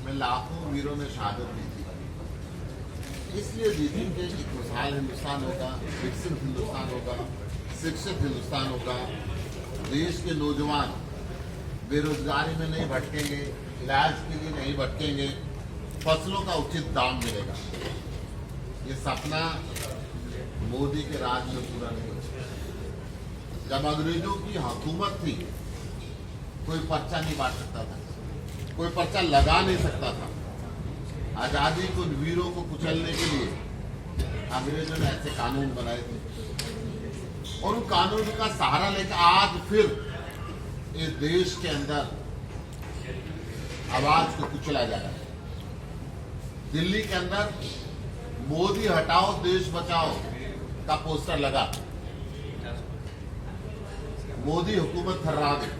में लाखों वीरों ने शहादत दी थी। इसलिए दी थी कि एक खुशहाल हिंदुस्तान होगा, विकसित हिंदुस्तान होगा, शिक्षित हिंदुस्तान होगा, देश के नौजवान बेरोजगारी में नहीं भटकेंगे, इलाज के लिए नहीं भटकेंगे, फसलों का उचित दाम मिलेगा। ये सपना मोदी के राज में पूरा नहीं हो सका। जब अंग्रेजों की हुकूमत थी, कोई पर्चा नहीं बांट सकता था, कोई पर्चा लगा नहीं सकता था। आजादी को, वीरों को कुचलने के लिए अंग्रेजों ने ऐसे कानून बनाए थे और उन कानून का सहारा लेकर आज फिर इस देश के अंदर आवाज को कुचला जा रहा है। दिल्ली के अंदर मोदी हटाओ देश बचाओ का पोस्टर लगा, मोदी हुकूमत थर्रा गई।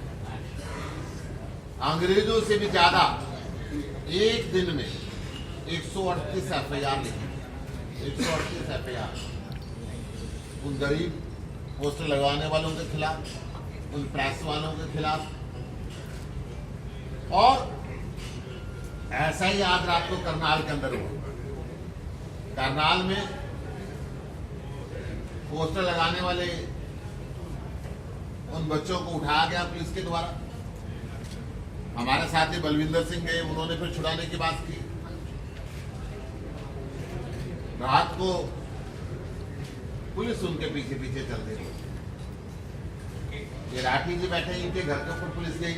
अंग्रेजों से भी ज्यादा एक दिन में 138 एफआईआर लिखी, 138 एफआईआर उन गरीब पोस्टर लगवाने वालों के खिलाफ, उन प्रेस वालों के खिलाफ। और ऐसा ही आज रात को करनाल के अंदर हुआ। करनाल में पोस्टर लगाने वाले उन बच्चों को उठाया गया पुलिस के द्वारा। हमारे साथी बलविंदर सिंह गए, उन्होंने फिर छुड़ाने की बात की। रात को पुलिस उनके पीछे पीछे चल रही। ये राठी जी बैठे, इनके घर के ऊपर पुलिस गई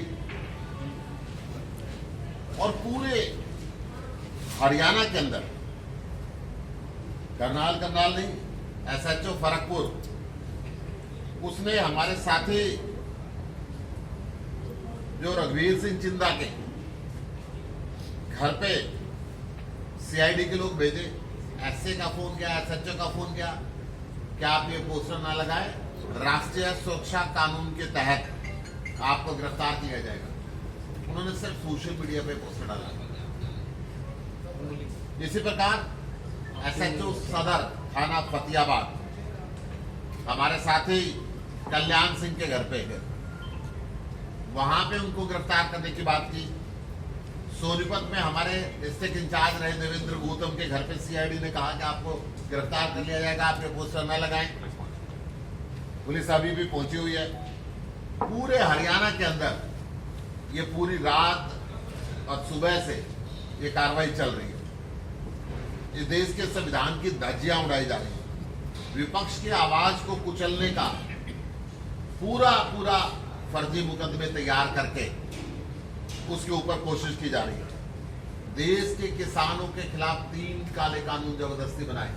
और पूरे हरियाणा के अंदर, करनाल नहीं, एसएचओ फरकपुर, उसने हमारे साथी जो रघुवीर सिंह चिंदा के घर पे सीआईडी के लोग भेजे। एसए का फोन किया, एसएचओ का फोन किया, क्या आप ये पोस्टर ना लगाए, राष्ट्रीय सुरक्षा कानून के तहत आपको गिरफ्तार किया जाएगा। उन्होंने सिर्फ सोशल मीडिया पे पोस्टर डाला। इसी प्रकार एसएचओ सदर थाना फतेहाबाद हमारे साथी कल्याण सिंह के घर पे है, वहां पे उनको गिरफ्तार करने की बात की। सोनीपत में हमारे डिस्ट्रिक्ट इंचार्ज रहे देवेंद्र गौतम के घर पे सीआईडी ने कहा कि आपको गिरफ्तार कर लिया जाएगा, आप ये पोस्टर न लगाएं। पुलिस अभी भी पहुंची हुई है। पूरे हरियाणा के अंदर ये पूरी रात और सुबह से ये कार्रवाई चल रही है। इस देश के संविधान की धज्जियां उड़ाई जा रही है। विपक्ष की आवाज को कुचलने का पूरा फर्जी मुकदमे तैयार करके उसके ऊपर कोशिश की जा रही है। देश के किसानों के खिलाफ 3 काले कानून जबरदस्ती बनाए।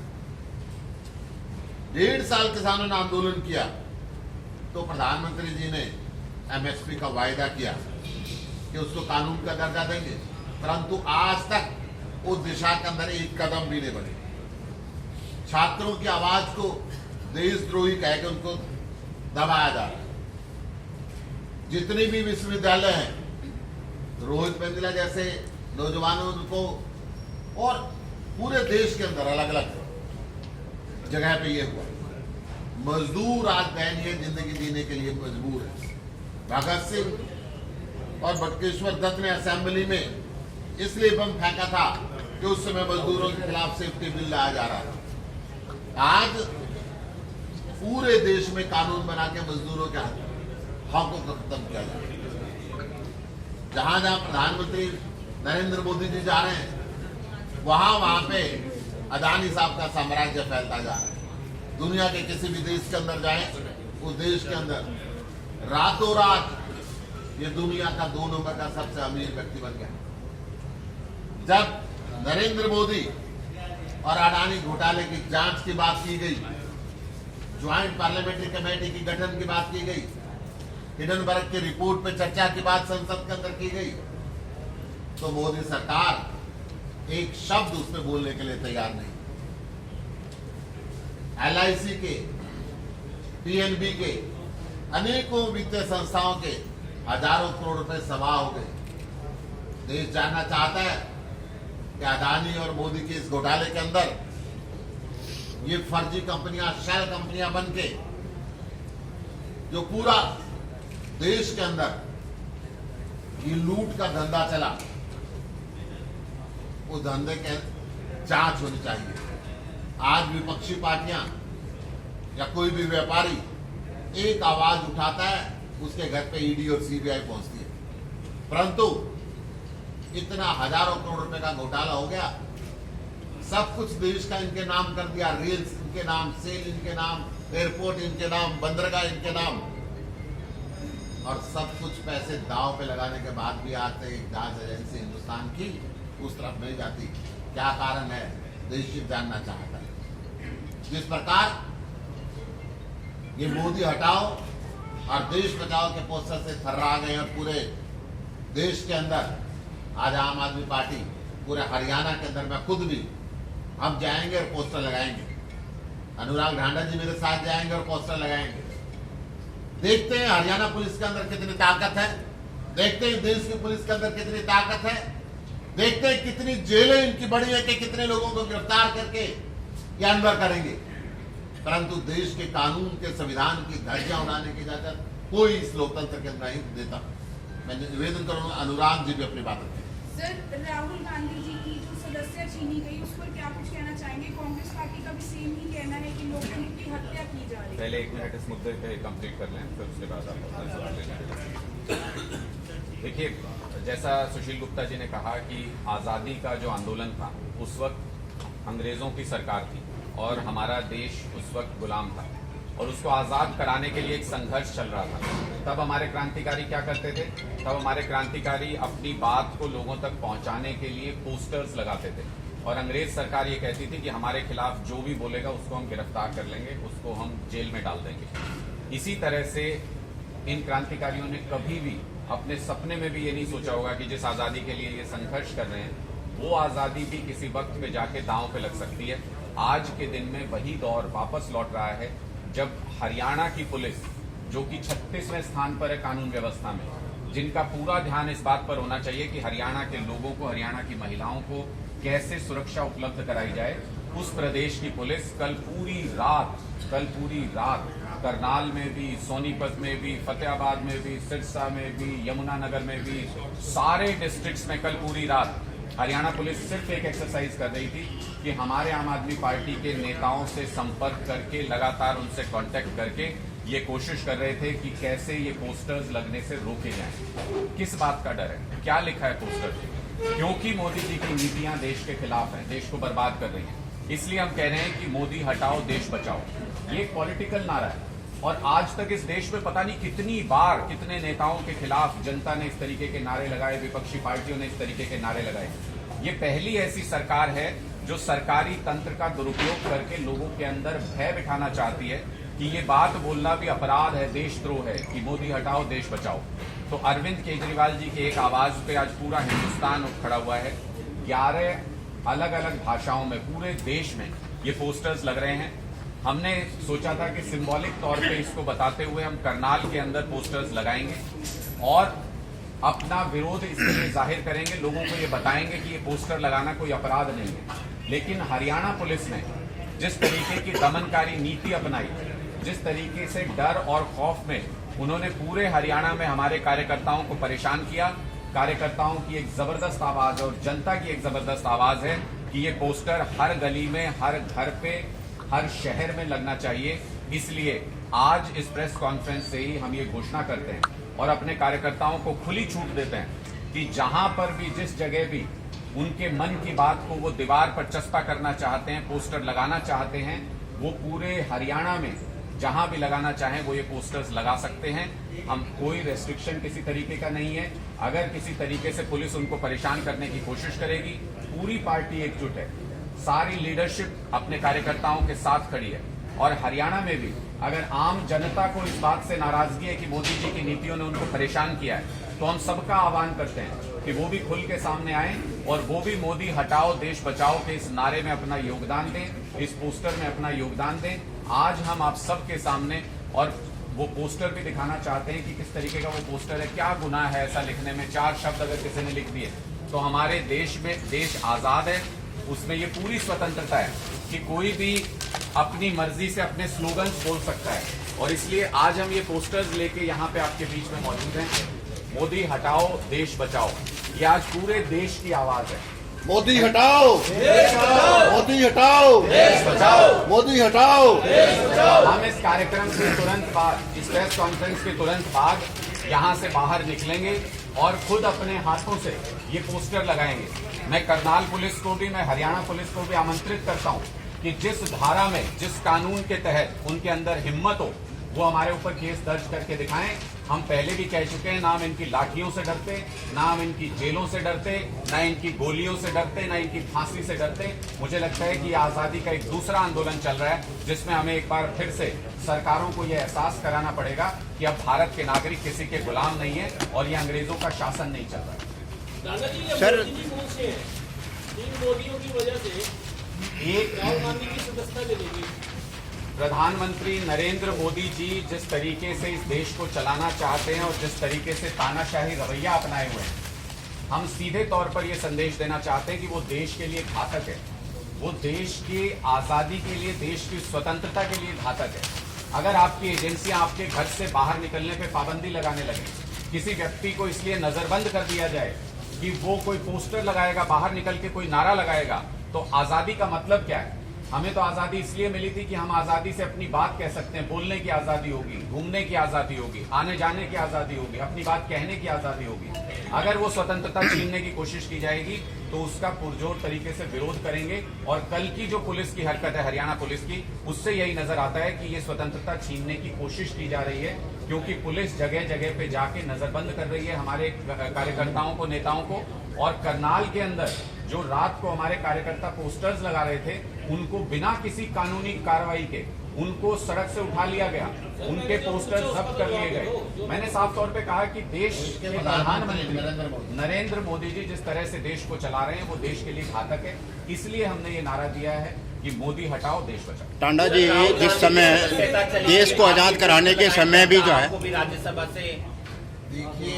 1.5 साल किसानों ने आंदोलन किया तो प्रधानमंत्री जी ने एमएसपी का वायदा किया कि उसको कानून का दर्जा देंगे, परंतु आज तक उस दिशा के अंदर एक कदम भी नहीं बढ़े। छात्रों की आवाज को देशद्रोही कह के उनको दबाया जा रहा है। जितने भी विश्वविद्यालय हैं, रोहित वेमुला जैसे नौजवानों को, और पूरे देश के अंदर अलग अलग जगह पे ये हुआ। मजदूर आज दयनीय जिंदगी जीने के लिए मजबूर है। भगत सिंह और बटुकेश्वर दत्त ने असेंबली में इसलिए बम फेंका था कि उस समय मजदूरों के खिलाफ सेफ्टी बिल लाया जा रहा था। आज पूरे देश में कानून बना के मजदूरों के हकों को खत्म किया जा रहा है। जहां जहां प्रधानमंत्री नरेंद्र मोदी जी जा रहे हैं, वहां पे अदानी साहब का साम्राज्य फैलता जा रहा है। दुनिया के किसी भी देश के अंदर जाएं, उस देश के अंदर रातों रात ये दुनिया का 2 नंबर का सबसे अमीर व्यक्ति बन गया। जब नरेंद्र मोदी और अडानी घोटाले की जांच की बात की गई, ज्वाइंट पार्लियामेंट्री कमेटी की गठन की बात की गई, हिडनबर्ग की रिपोर्ट पे चर्चा की बात संसद के अंदर की गई, तो मोदी सरकार एक शब्द उसमें बोलने के लिए तैयार नहीं। एलआईसी के, पीएनबी के, अनेकों वित्तीय संस्थाओं के हजारों करोड़ रुपए सवा हो गए। देश जानना चाहता है कि अदानी और मोदी के इस घोटाले के अंदर ये फर्जी कंपनियां, शेल कंपनियां बन के जो पूरा देश के अंदर ये लूट का धंधा चला, उस धंधे के जांच होनी चाहिए। आज विपक्षी पार्टियां या कोई भी व्यापारी एक आवाज उठाता है, उसके घर पे ईडी और सीबीआई पहुंचती है, परंतु इतना हजारों करोड़ रुपए का घोटाला हो गया, सब कुछ देश का इनके नाम कर दिया, रेल्स इनके नाम, सेल इनके नाम, एयरपोर्ट इनके नाम, बंदरगाह इनके नाम, और सब कुछ पैसे दांव पे लगाने के बाद भी आज तक एक जांच एजेंसी हिंदुस्तान की उस तरफ नहीं जाती। क्या कारण है, देश हित जानना चाहता है। जिस प्रकार ये मोदी हटाओ और देश बचाओ के पोस्टर से थर्रा गए और पूरे देश के अंदर आज आम आदमी पार्टी पूरे हरियाणा के अंदर, मैं खुद भी, हम जाएंगे और पोस्टर लगाएंगे, अनुराग ढांडा जी मेरे साथ जाएंगे और पोस्टर लगाएंगे। देखते हैं हरियाणा पुलिस के अंदर कितनी ताकत है, देखते हैं देश की पुलिस के अंदर कितनी ताकत है, देखते हैं कितनी जेलें इनकी बड़ी है कि कितने लोगों को गिरफ्तार करके ये अंदर करेंगे। परंतु देश के कानून के संविधान की धज्जियां उड़ाने की इजाजत कोई इस लोकतंत्र के अंदर नहीं देता। मैं निवेदन करूंगा, अनुराग जी भी अपनी बात रखें। सर, राहुल गांधी जी की जो सदस्यता छीनी गई उस पर क्या कुछ कहना चाहेंगे? कांग्रेस पार्टी का भी सेम ही कहना है कि लोकतंत्र की हत्या की जा रही है। पहले 1 मिनट इस मुद्दे पे कंप्लीट कर लें, फिर उसके बाद आप अपना सवाल लें। देखिए, जैसा सुशील गुप्ता जी ने कहा कि आज़ादी का जो आंदोलन था उस वक्त अंग्रेज़ों की सरकार थी और हमारा देश उस वक्त गुलाम था और उसको आज़ाद कराने के लिए एक संघर्ष चल रहा था। तब हमारे क्रांतिकारी क्या करते थे? तब हमारे क्रांतिकारी अपनी बात को लोगों तक पहुंचाने के लिए पोस्टर्स लगाते थे और अंग्रेज सरकार ये कहती थी कि हमारे खिलाफ जो भी बोलेगा उसको हम गिरफ्तार कर लेंगे, उसको हम जेल में डाल देंगे। इसी तरह से इन क्रांतिकारियों ने कभी भी अपने सपने में भी ये नहीं सोचा होगा कि जिस आज़ादी के लिए ये संघर्ष कर रहे हैं वो आज़ादी भी किसी वक्त में जाके दांव पे लग सकती है। आज के दिन में वही दौर वापस लौट रहा है जब हरियाणा की पुलिस, जो कि 36वें स्थान पर है कानून व्यवस्था में, जिनका पूरा ध्यान इस बात पर होना चाहिए कि हरियाणा के लोगों को, हरियाणा की महिलाओं को कैसे सुरक्षा उपलब्ध कराई जाए, उस प्रदेश की पुलिस कल पूरी रात करनाल में भी, सोनीपत में भी, फतेहाबाद में भी, सिरसा में भी, यमुनानगर में भी, सारे डिस्ट्रिक्ट्स में कल पूरी रात हरियाणा पुलिस सिर्फ एक एक्सरसाइज कर रही थी कि हमारे आम आदमी पार्टी के नेताओं से संपर्क करके, लगातार उनसे कांटेक्ट करके ये कोशिश कर रहे थे कि कैसे ये पोस्टर्स लगने से रोके जाएं। किस बात का डर है? क्या लिखा है पोस्टर पे? क्योंकि मोदी जी की नीतियां देश के खिलाफ हैं, देश को बर्बाद कर रही हैं, इसलिए हम कह रहे हैं कि मोदी हटाओ देश बचाओ। ये एक पॉलिटिकल नारा है और आज तक इस देश में पता नहीं कितनी बार कितने नेताओं के खिलाफ जनता ने इस तरीके के नारे लगाए, विपक्षी पार्टियों ने इस तरीके के नारे लगाए। ये पहली ऐसी सरकार है जो सरकारी तंत्र का दुरुपयोग करके लोगों के अंदर भय बिठाना चाहती है कि ये बात बोलना भी अपराध है, देशद्रोह है कि मोदी हटाओ देश बचाओ। तो अरविंद केजरीवाल जी के एक आवाज पे आज पूरा हिंदुस्तान उठ खड़ा हुआ है। 11 अलग अलग भाषाओं में पूरे देश में ये पोस्टर्स लग रहे हैं। हमने सोचा था कि सिंबॉलिक तौर पे इसको बताते हुए हम करनाल के अंदर पोस्टर्स लगाएंगे और अपना विरोध इसके लिए जाहिर करेंगे, लोगों को ये बताएंगे कि ये पोस्टर लगाना कोई अपराध नहीं है। लेकिन हरियाणा पुलिस ने जिस तरीके की दमनकारी नीति अपनाई, जिस तरीके से डर और खौफ में उन्होंने पूरे हरियाणा में हमारे कार्यकर्ताओं को परेशान किया, कार्यकर्ताओं की एक जबरदस्त आवाज और जनता की एक जबरदस्त आवाज है कि ये पोस्टर हर गली में, हर घर पे, हर शहर में लगना चाहिए। इसलिए आज इस प्रेस कॉन्फ्रेंस से ही हम ये घोषणा करते हैं और अपने कार्यकर्ताओं को खुली छूट देते हैं कि जहां पर भी, जिस जगह भी उनके मन की बात को वो दीवार पर चस्पा करना चाहते हैं, पोस्टर लगाना चाहते हैं, वो पूरे हरियाणा में जहां भी लगाना चाहें वो ये पोस्टर्स लगा सकते हैं। हम कोई रेस्ट्रिक्शन किसी तरीके का नहीं है। अगर किसी तरीके से पुलिस उनको परेशान करने की कोशिश करेगी, पूरी पार्टी एकजुट है, सारी लीडरशिप अपने कार्यकर्ताओं के साथ खड़ी है। और हरियाणा में भी अगर आम जनता को इस बात से नाराजगी है कि मोदी जी की नीतियों ने उनको परेशान किया है, तो हम सबका आह्वान करते हैं कि वो भी खुल के सामने आए और वो भी मोदी हटाओ देश बचाओ के इस नारे में अपना योगदान दें, इस पोस्टर में अपना योगदान दें। आज हम आप सबके सामने और वो पोस्टर भी दिखाना चाहते हैं कि किस तरीके का वो पोस्टर है, क्या गुनाह है ऐसा लिखने में। 4 शब्द अगर किसी ने लिख दिए तो हमारे देश में, देश आजाद है, उसमें ये पूरी स्वतंत्रता है कि कोई भी अपनी मर्जी से अपने स्लोगन्स बोल सकता है। और इसलिए आज हम ये पोस्टर्स लेके यहाँ पे आपके बीच में मौजूद हैं। मोदी हटाओ देश बचाओ, ये आज पूरे देश की आवाज है। मोदी हटाओ, मोदी हटाओ, मोदी हटाओ। हम इस कार्यक्रम के तुरंत बाद, इस प्रेस कॉन्फ्रेंस के तुरंत बाद यहाँ से बाहर निकलेंगे और खुद अपने हाथों से ये पोस्टर लगाएंगे। मैं करनाल पुलिस को भी, मैं हरियाणा पुलिस को भी आमंत्रित करता हूँ कि जिस धारा में, जिस कानून के तहत उनके अंदर हिम्मत हो, वो हमारे ऊपर केस दर्ज करके दिखाएं। हम पहले भी कह चुके हैं, ना हम इनकी लाठियों से डरते, ना हम इनकी जेलों से डरते, ना इनकी गोलियों से डरते, ना इनकी फांसी से डरते। मुझे लगता है कि आजादी का एक दूसरा आंदोलन चल रहा है, जिसमें हमें एक बार फिर से सरकारों को यह एहसास कराना पड़ेगा कि अब भारत के नागरिक किसी के गुलाम नहीं है और ये अंग्रेजों का शासन नहीं चल रहा है। सर, मोदियों की वजह से एक राहुल गांधी की सदस्यता चलेगी। प्रधानमंत्री नरेंद्र मोदी जी जिस तरीके से इस देश को चलाना चाहते हैं और जिस तरीके से तानाशाही रवैया अपनाए हुए हैं, हम सीधे तौर पर यह संदेश देना चाहते हैं कि वो देश के लिए घातक है। वो देश की आजादी के लिए, देश की स्वतंत्रता के लिए घातक है। अगर आपकी एजेंसियां आपके घर से बाहर निकलने पे पाबंदी लगाने लगे, किसी व्यक्ति को इसलिए नजरबंद कर दिया जाए कि वो कोई पोस्टर लगाएगा, बाहर निकल के कोई नारा लगाएगा, तो आजादी का मतलब क्या है? हमें तो आजादी इसलिए मिली थी कि हम आजादी से अपनी बात कह सकते हैं, बोलने की आजादी होगी, घूमने की आजादी होगी, आने जाने की आजादी होगी, अपनी बात कहने की आजादी होगी। अगर वो स्वतंत्रता छीनने की कोशिश की जाएगी तो उसका पुरजोर तरीके से विरोध करेंगे। और कल की जो पुलिस की हरकत है, हरियाणा पुलिस की, उससे यही नजर आता है कि ये स्वतंत्रता छीनने की कोशिश की जा रही है, क्योंकि पुलिस जगह जगह पे जाके नजरबंद कर रही है हमारे कार्यकर्ताओं को, नेताओं को। और करनाल के अंदर जो रात को हमारे कार्यकर्ता पोस्टर्स लगा रहे थे, उनको बिना किसी कानूनी कार्रवाई के उनको सड़क से उठा लिया गया, उनके पोस्टर जब्त कर लिए गए। मैंने साफ तौर पे कहा कि देश के प्रधानमंत्री नरेंद्र मोदी जी जिस तरह से देश को चला रहे हैं, वो देश के लिए घातक है। इसलिए हमने ये नारा दिया है कि मोदी हटाओ, देश बचाओ। टांडा जी, जिस समय देश को आजाद कराने के समय भी जो है, राज्यसभा से देखिए,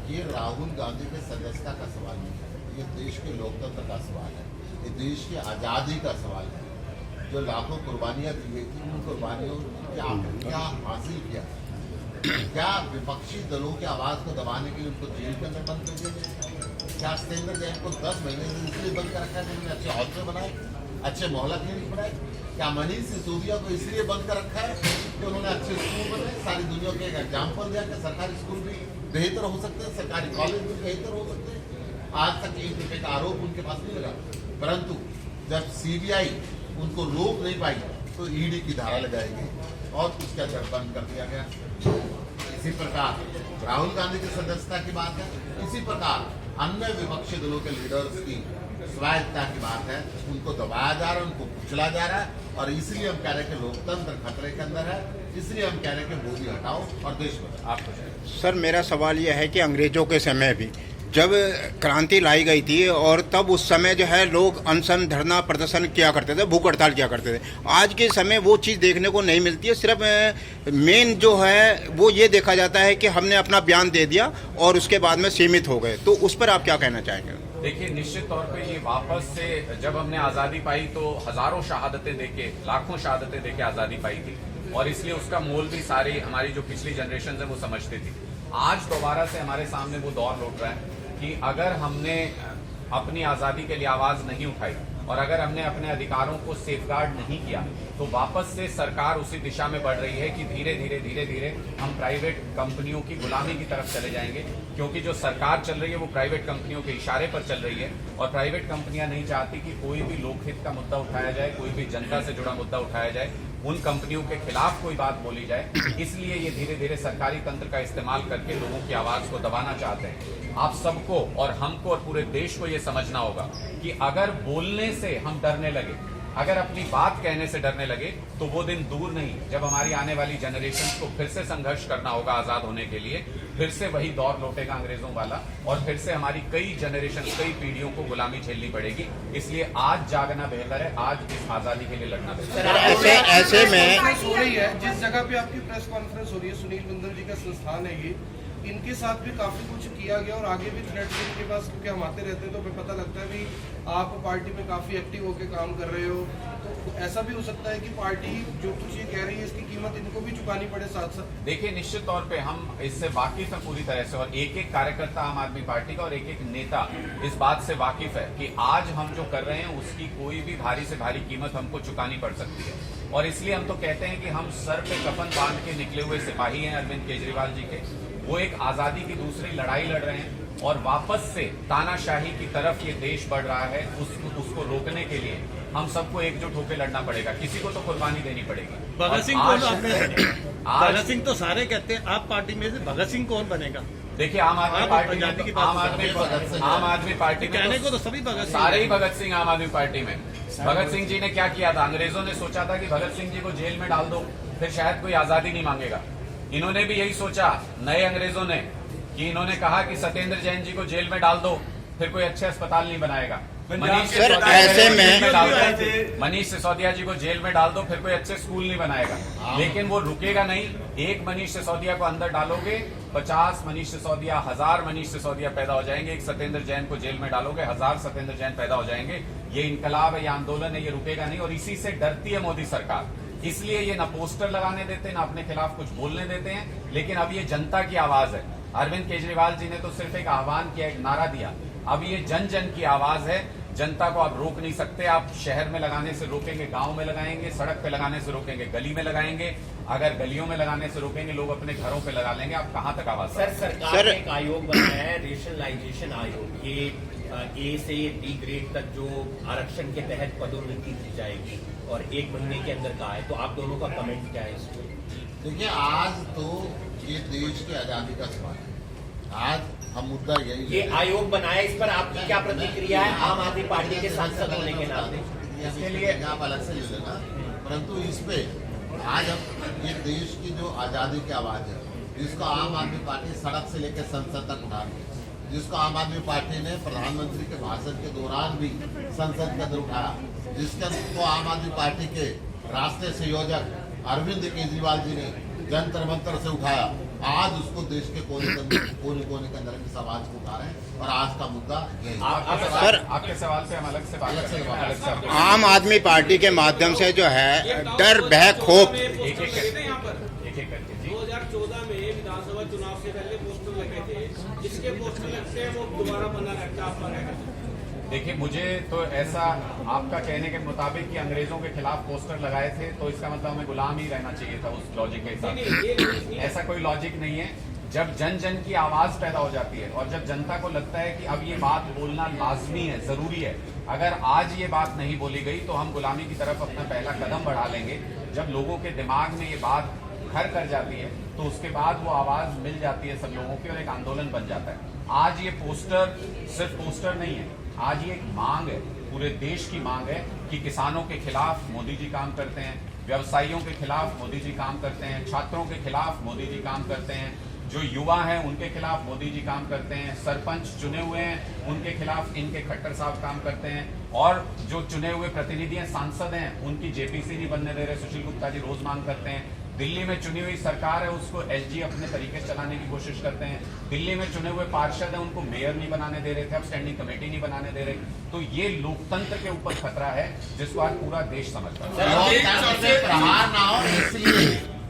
ये राहुल गांधी के सदस्यता का सवाल नहीं है, ये देश के लोकतंत्र का सवाल है, ये देश की आज़ादी का सवाल है। जो लाखों कुर्बानियां दी गई थी, उन कुर्बानियों ने क्या हासिल किया? क्या विपक्षी दलों की आवाज़ को दबाने के लिए उनको जेल के अंदर बंद कर दिया? क्या सत्येंद्र जैन को 10 महीने से इसलिए बंद कर रखा है कि उन्होंने अच्छे हॉस्पिटल बनाए, अच्छे मोहल्ला क्लिनिक बनाए? क्या मनीष सिसोदिया को इसलिए बंद कर रखा है कि उन्होंने अच्छे स्कूल बनाए? सारी दुनिया के एक एग्जाम्पल दिया कि सरकारी स्कूल भी बेहतर हो सकते हैं, सरकारी कॉलेज भी बेहतर हो सकते हैं। आज तक ₹1 का आरोप उनके पास नहीं लगा, परंतु जब सीबीआई उनको रोक नहीं पाई तो ईडी की धारा लगाएगी और उसके अंदर बंद कर दिया गया। इसी प्रकार राहुल गांधी की सदस्यता की बात है, इसी प्रकार अन्य विपक्षी दलों के लीडर्स की स्वायत्तता की बात है, उनको दबाया जा रहा है, उनको कुचला जा रहा है। और इसलिए हम कह रहे हैं कि लोकतंत्र खतरे के अंदर है, इसलिए हम कह रहे हैं कि मोदी हटाओ और देश बचाओ। आपको सर मेरा सवाल यह है कि अंग्रेजों के समय भी जब क्रांति लाई गई थी और तब उस समय जो है लोग अनशन, धरना, प्रदर्शन किया करते थे, भूख हड़ताल किया करते थे। आज के समय वो चीज़ देखने को नहीं मिलती है। सिर्फ मेन जो है वो ये देखा जाता है कि हमने अपना बयान दे दिया और उसके बाद में सीमित हो गए। तो उस पर आप क्या कहना चाहेंगे? देखिए, निश्चित तौर पे ये वापस से जब हमने आज़ादी पाई तो हजारों शहादतें देके, लाखों शहादतें देके आज़ादी पाई थी, और इसलिए उसका मोल भी सारी हमारी जो पिछली जनरेशन है वो समझती थी। आज दोबारा से हमारे सामने वो दौर लौट रहा है कि अगर हमने अपनी आज़ादी के लिए आवाज़ नहीं उठाई और अगर हमने अपने अधिकारों को सेफगार्ड नहीं किया तो वापस से सरकार उसी दिशा में बढ़ रही है कि धीरे धीरे हम प्राइवेट कंपनियों की गुलामी की तरफ चले जाएंगे। क्योंकि जो सरकार चल रही है वो प्राइवेट कंपनियों के इशारे पर चल रही है, और प्राइवेट कंपनियां नहीं चाहती कि कोई भी लोकहित का मुद्दा उठाया जाए, कोई भी जनता से जुड़ा मुद्दा उठाया जाए, उन कंपनियों के खिलाफ कोई बात बोली जाए। इसलिए ये धीरे धीरे सरकारी तंत्र का इस्तेमाल करके लोगों की आवाज को दबाना चाहते हैं। आप सबको और हमको और पूरे देश को ये समझना होगा कि अगर बोलने से हम डरने लगे, अगर अपनी बात कहने से डरने लगे, तो वो दिन दूर नहीं जब हमारी आने वाली जनरेशन को फिर से संघर्ष करना होगा आजाद होने के लिए। फिर से वही दौर लौटेगा अंग्रेजों वाला, और फिर से हमारी कई जनरेशन, कई पीढ़ियों को गुलामी झेलनी पड़ेगी। इसलिए आज जागना बेहतर है, आज इस आजादी के लिए लड़ना बेहतर है। ऐसे में हो रही है जिस जगह पे आपकी प्रेस कॉन्फ्रेंस हो रही है, सुनील बिंदल जी का संस्थान है ये, इनके साथ भी काफी कुछ किया गया और आगे भी थ्रेट इनके पास, क्योंकि हम आते रहते हैं तो हमें पता लगता है भी आप पार्टी में काफी एक्टिव होकर काम कर रहे हो, तो ऐसा भी हो सकता है कि पार्टी जो कुछ ये कह रही है इसकी कीमत इनको भी चुकानी पड़े साथ साथ। देखिए, निश्चित तौर पे हम इससे वाकिफ हैं पूरी तरह से, और एक एक कार्यकर्ता आम आदमी पार्टी का और एक एक नेता इस बात से वाकिफ है कि आज हम जो कर रहे हैं उसकी कोई भी भारी से भारी कीमत हमको चुकानी पड़ सकती है। और इसलिए हम तो कहते हैं कि हम सर पे कफन बांध के निकले हुए सिपाही हैं अरविंद केजरीवाल जी के। वो एक आजादी की दूसरी लड़ाई लड़ रहे हैं और वापस से तानाशाही की तरफ ये देश बढ़ रहा है। उसको रोकने के लिए हम सबको एकजुट होकर लड़ना पड़ेगा, किसी को तो कुर्बानी देनी पड़ेगी। भगत सिंह कौन आपने भगत सिंह तो सारे कहते हैं, आप पार्टी में से भगत सिंह कौन बनेगा? देखिए, आम आदमी पार्टी में आम आदमी पार्टी में कहने को तो सभी भगत सिंह, सारे ही भगत सिंह आम आदमी पार्टी में। भगत सिंह जी ने क्या किया था? अंग्रेजों ने सोचा था कि भगत सिंह जी को जेल में डाल दो, फिर शायद कोई आजादी नहीं मांगेगा। इन्होंने भी यही सोचा, नए अंग्रेजों ने, कि इन्होंने कहा कि सत्येंद्र जैन जी को जेल में डाल दो, फिर कोई अच्छे अस्पताल नहीं बनाएगा। मनीष सिसोदिया जी को जेल में डाल दो, फिर कोई अच्छे स्कूल नहीं बनाएगा। लेकिन वो रुकेगा नहीं। एक मनीष सिसोदिया को अंदर डालोगे, 50 मनीष सिसोदिया, 1000 मनीष सिसोदिया पैदा हो जाएंगे। एक सत्येंद्र जैन को जेल में डालोगे, 1000 सत्येंद्र जैन पैदा हो जाएंगे। ये इनकलाब है, ये आंदोलन है, ये रुकेगा नहीं। और इसी से डरती है मोदी सरकार, इसलिए ये ना पोस्टर लगाने देते, ना अपने खिलाफ कुछ बोलने देते हैं। लेकिन अब ये जनता की आवाज है। अरविंद केजरीवाल जी ने तो सिर्फ एक आह्वान किया, एक नारा दिया। अब ये जन जन की आवाज है। जनता को आप रोक नहीं सकते। आप शहर में लगाने से रोकेंगे, गांव में लगाएंगे, सड़क पे लगाने से रोकेंगे, गली में लगाएंगे। अगर गलियों में लगाने से रोकेंगे, लोग अपने घरों पे लगा लेंगे। आप कहां तक आवाज? सर, सरकार ने एक आयोग बनाया है, रेशनलाइजेशन आयोग। ये ए से डी ग्रेड तक जो आरक्षण के तहत पदोन्नति दी जाएगी और 1 महीने के अंदर का है, तो आप दोनों का कमेंट क्या है इसको? देखिए, आज तो ये देश की आजादी का सवाल है। आज हम मुद्दा यही, ये आयोग बनाया, इस पर आपकी क्या प्रतिक्रिया है आम आदमी पार्टी के सांसद होने के नाते? इसके लिए आप अलग से ले लेना, परंतु इस पे आज हम ये देश की जो आजादी की आवाज है, जिसको आम आदमी पार्टी सड़क से लेकर संसद तक उठा रही है, जिसको आम आदमी पार्टी ने प्रधानमंत्री के भाषण के दौरान भी संसद के अंदर उठाया, जिसको आम आदमी पार्टी के राष्ट्रीय संयोजक अरविंद केजरीवाल जी ने जंतर मंतर से उठाया। आज उसको देश के कोने कोने के अंदर इस आवाज को उठा रहे हैं और आज का मुद्दा यही है। सर, आपके सवाल पे हम अलग से बात करेंगे। आम आदमी पार्टी के माध्यम से जो है डर, भय, खौफ, एक एक करके जी। 2014 में विधानसभा चुनाव से पहले पोस्टर लगे थे, जिसके पोस्टर लगते हैं वो दोबारा बना लगता है। देखिए, मुझे तो ऐसा आपका कहने के मुताबिक कि अंग्रेजों के खिलाफ पोस्टर लगाए थे, तो इसका मतलब हमें गुलाम ही रहना चाहिए था उस लॉजिक के हिसाब से। ऐसा कोई लॉजिक नहीं है। जब जन जन की आवाज पैदा हो जाती है और जब जनता को लगता है कि अब ये बात बोलना लाजमी है, जरूरी है, अगर आज ये बात नहीं बोली गई तो हम गुलामी की तरफ अपना पहला कदम बढ़ा लेंगे। जब लोगों के दिमाग में ये बात घर कर जाती है तो उसके बाद वो आवाज मिल जाती है सब लोगों की और एक आंदोलन बन जाता है। आज ये पोस्टर सिर्फ पोस्टर नहीं है, आज ये एक मांग है, पूरे देश की मांग है कि किसानों के खिलाफ मोदी जी काम करते हैं, व्यवसायियों के खिलाफ मोदी जी काम करते हैं, छात्रों के खिलाफ मोदी जी काम करते हैं, जो युवा हैं उनके खिलाफ मोदी जी काम करते हैं, सरपंच चुने हुए हैं उनके खिलाफ इनके खट्टर साहब काम करते हैं, और जो चुने हुए प्रतिनिधि हैं, सांसद हैं, उनकी जेपीसी नहीं बनने दे रहे, सुशील गुप्ता जी रोज मांग करते हैं। दिल्ली में चुनी हुई सरकार है, उसको एसजी अपने तरीके से चलाने की कोशिश करते हैं। दिल्ली में चुने हुए पार्षद हैं, उनको मेयर नहीं बनाने दे रहे थे, अब स्टैंडिंग कमेटी नहीं बनाने दे रहे। तो ये लोकतंत्र के ऊपर खतरा है जिसको आज पूरा देश समझता है। लोकतंत्र पे प्रहार ना हो, इसलिए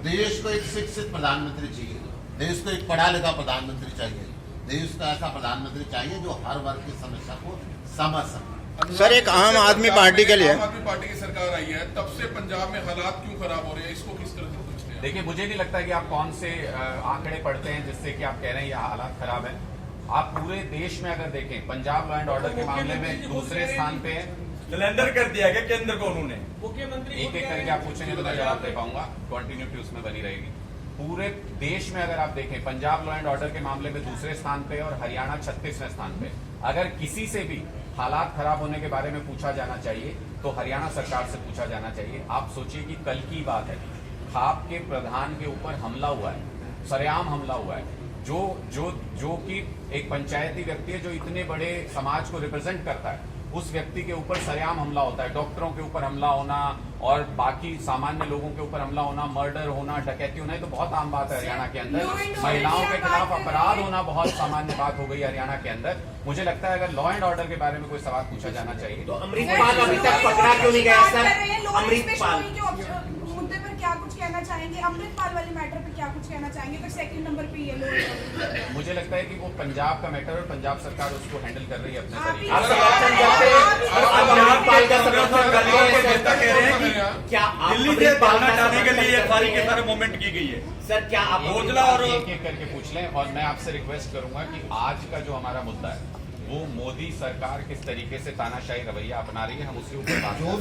देश को एक शिक्षित प्रधानमंत्री चाहिए, देश को एक पढ़ा लिखा प्रधानमंत्री चाहिए, देश को ऐसा प्रधानमंत्री चाहिए जो हर वर्ग की समस्या को समझ सके। सर, एक आम आदमी पार्टी के लिए आम आदमी पार्टी की सरकार आई है, तब से पंजाब में हालात क्यों खराब हो रहे हैं, इसको किस तरह से पूछते हैं? देखिए, मुझे नहीं लगता कि आप कौन से आंकड़े पढ़ते हैं जिससे कि आप कह रहे हैं ये हालात खराब है। आप पूरे देश में अगर देखें, पंजाब लॉ एंड ऑर्डर के मामले में दूसरे स्थान पे है। सिलेंडर कर दिया गया केंद्र को उन्होंने। मुख्यमंत्री एक एक करके आप पूछेंगे तो मैं जवाब दे पाऊंगा, कंटिन्यूटी उसमें बनी रहेगी। पूरे देश में अगर आप देखें, पंजाब लॉ एंड ऑर्डर के मामले में दूसरे स्थान पे और हरियाणा 36वें स्थान पे। अगर किसी से भी हालात खराब होने के बारे में पूछा जाना चाहिए तो हरियाणा सरकार से पूछा जाना चाहिए। आप सोचिए कि कल की बात है, खाप के प्रधान के ऊपर हमला हुआ है, सरेआम हमला हुआ है, जो कि एक पंचायती व्यक्ति है जो इतने बड़े समाज को रिप्रेजेंट करता है, उस व्यक्ति के ऊपर सरेआम हमला होता है, डॉक्टरों के ऊपर हमला होना और बाकी सामान्य लोगों के ऊपर हमला होना, मर्डर होना, डकैती होना, ये तो बहुत आम बात है हरियाणा के अंदर। महिलाओं के खिलाफ अपराध होना बहुत सामान्य बात हो गई हरियाणा के अंदर। मुझे लगता है अगर लॉ एंड ऑर्डर के बारे में कोई सवाल पूछा जाना चाहिए तो अमृतपाल अभी तक पकड़ा क्यों नहीं गया सर? अमृतपाल मुद्दे पर क्या कुछ कहना चाहेंगे? अमृतपाल वाले मैटर पर क्या कुछ कहना चाहेंगे? तो सेकंड नंबर पे ये लोग, मुझे लगता है कि वो पंजाब का मैटर और पंजाब सरकार उसको हैंडल कर रही है अपने तरीके आप से। समर्थन करते हैं और आप अमृतपाल का समर्थन कर रहे हैं सर? कह रहे हैं कि क्या आप दिल्ली से अमृतपाल भागना का चाहने के समर्थन लिए करते सारी के हैं? सारे मूवमेंट की गई है सर क्या आप भोजला और एक एक करके पूछ लें। और मैं आपसे रिक्वेस्ट करूंगा कि आज का जो हमारा मुद्दा है वो मोदी सरकार किस तरीके से तानाशाही रवैया अपना रही है, हम उसके ऊपर बात करें।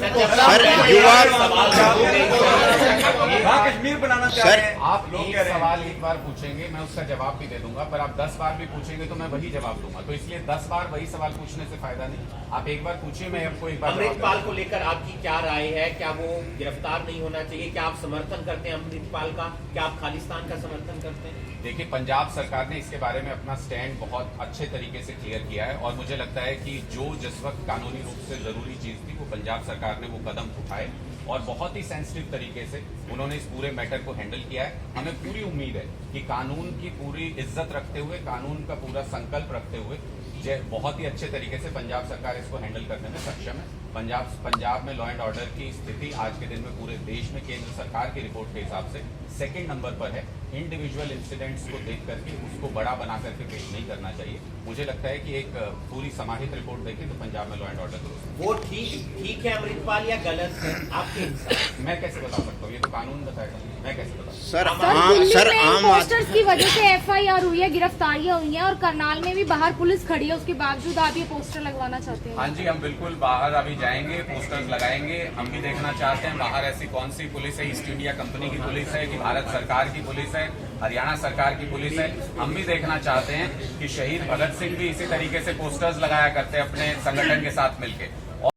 वहाँ कश्मीर बनाना चाह रहे हैं आप लोग एक कह रहे हैं। सवाल एक बार पूछेंगे, मैं उसका जवाब भी दे दूंगा, पर आप 10 बार भी पूछेंगे तो मैं वही जवाब दूंगा। तो इसलिए 10 बार वही सवाल पूछने से फायदा नहीं। आप एक बार पूछिए, मैं आपको एक बार जवाब अमृतपाल दूंगा। को लेकर आपकी क्या राय है? क्या वो गिरफ्तार नहीं होना चाहिए? क्या आप समर्थन करते हैं अमृतपाल का? क्या आप खालिस्तान का समर्थन करते हैं? देखिए, पंजाब सरकार ने इसके बारे में अपना स्टैंड बहुत अच्छे तरीके से क्लियर किया है और मुझे लगता है कि जो जिस वक्त कानूनी रूप से जरूरी चीज थी वो पंजाब सरकार ने वो कदम उठाए और बहुत ही सेंसिटिव तरीके से उन्होंने इस पूरे मैटर को हैंडल किया है। हमें पूरी उम्मीद है कि कानून की पूरी इज्जत रखते हुए, कानून का पूरा संकल्प रखते हुए बहुत ही अच्छे तरीके से पंजाब सरकार इसको हैंडल करने में सक्षम है। पंजाब में लॉ एंड ऑर्डर की स्थिति आज के दिन में पूरे देश में केंद्र सरकार की रिपोर्ट के हिसाब से सेकंड नंबर पर है। इंडिविजुअल इंसिडेंट्स को देख करके उसको बड़ा बना करके पेश नहीं करना चाहिए। मुझे लगता है कि एक पूरी समाहित रिपोर्ट देखें तो पंजाब में लॉ एंड ऑर्डर वो ठीक है अमृतपाल या गलत है आपके हिसाब? मैं कैसे बता सकता हूँ? ये तो कानून बताएगा, मैं कैसे बता सकता सर सर आम पोस्टर्स की वजह से एफआईआर हुई है, गिरफ्तारियां हुई हैं और करनाल में भी बाहर पुलिस खड़ी है, उसके बावजूद आप ये पोस्टर लगवाना चाहते हैं? हाँ जी, हम बिल्कुल बाहर अभी जाएंगे, पोस्टर्स लगाएंगे। हम भी देखना चाहते हैं बाहर ऐसी कौन सी पुलिस है, ईस्ट इंडिया कंपनी की पुलिस है कि भारत सरकार की पुलिस है, हरियाणा सरकार की पुलिस है। हम भी देखना चाहते हैं कि शहीद भगत सिंह भी इसी तरीके से पोस्टर्स लगाया करते हैं अपने संगठन के साथ मिलकर।